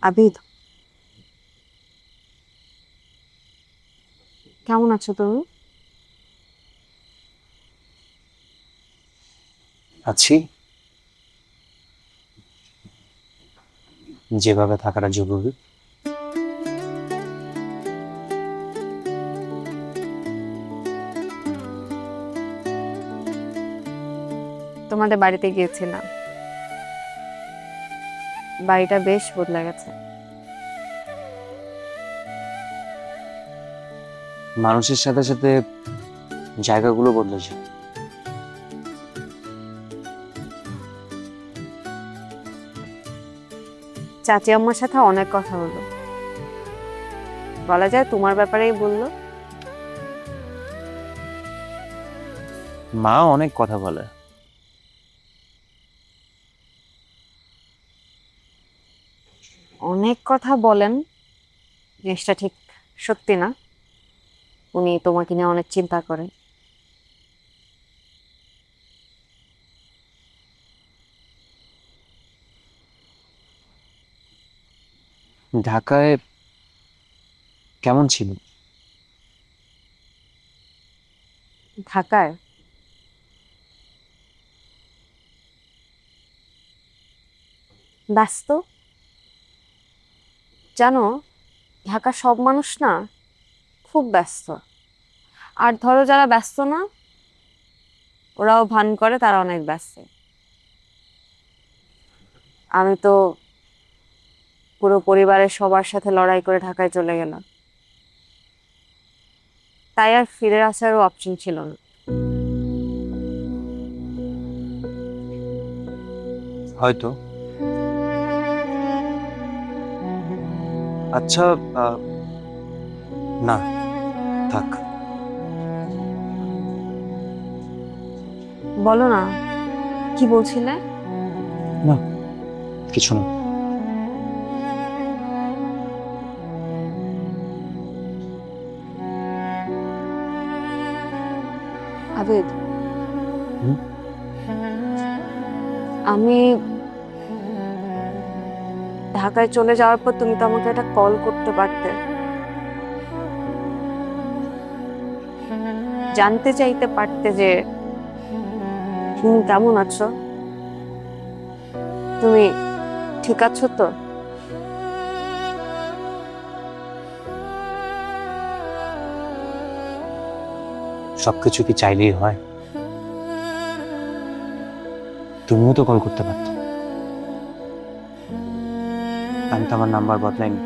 আবিদ, কেমন আছো তুমি? আছি, যেভাবে থাকাটা জরুরি। তোমাদের বাড়িতে গিয়েছিলাম। বাড়িটা বেশ বদলে গেছে। মানুষের সাথে সাথে জায়গাগুলো বদলে যায়। চাচি আম্মার সাথে অনেক কথা হলো, বলা যায় তোমার ব্যাপারেই বললো। মা অনেক কথা বলে। অনেক কথা বলেন, জিনিসটা ঠিক সত্যি না। উনি তোমাকে নিয়ে অনেক চিন্তা করেন। ঢাকায় কেমন ছিল? ঢাকায় ব্যস্ত, জানো, ঢাকার সব মানুষ না খুব ব্যস্ত। আর ধরো যারা ব্যস্ত না, ওরাও ভান করে তারা অনেক ব্যস্ত। আমি তো পুরো পরিবারের সবার সাথে লড়াই করে ঢাকায় চলে গেলাম, তাই আর ফিরে আসারও অপশন ছিল না। হয়তো। আচ্ছা, আহ, না, থাক। বলো না, কি বলছিলে? না, কিছু না। আবেদ, হুম? আমি ঢাকায় চলে যাওয়ার পর তুমি তো আমাকে একটা কল করতে পারতে, জানতে চাইতে পারতে যে তুমি কেমন আছো, তুমি ঠিক আছো তো। সবকিছু কি চাইলেই হয়? তুমিও তো কল করতে পারতো। আমি তো আমার নাম্বার বদলাইনি।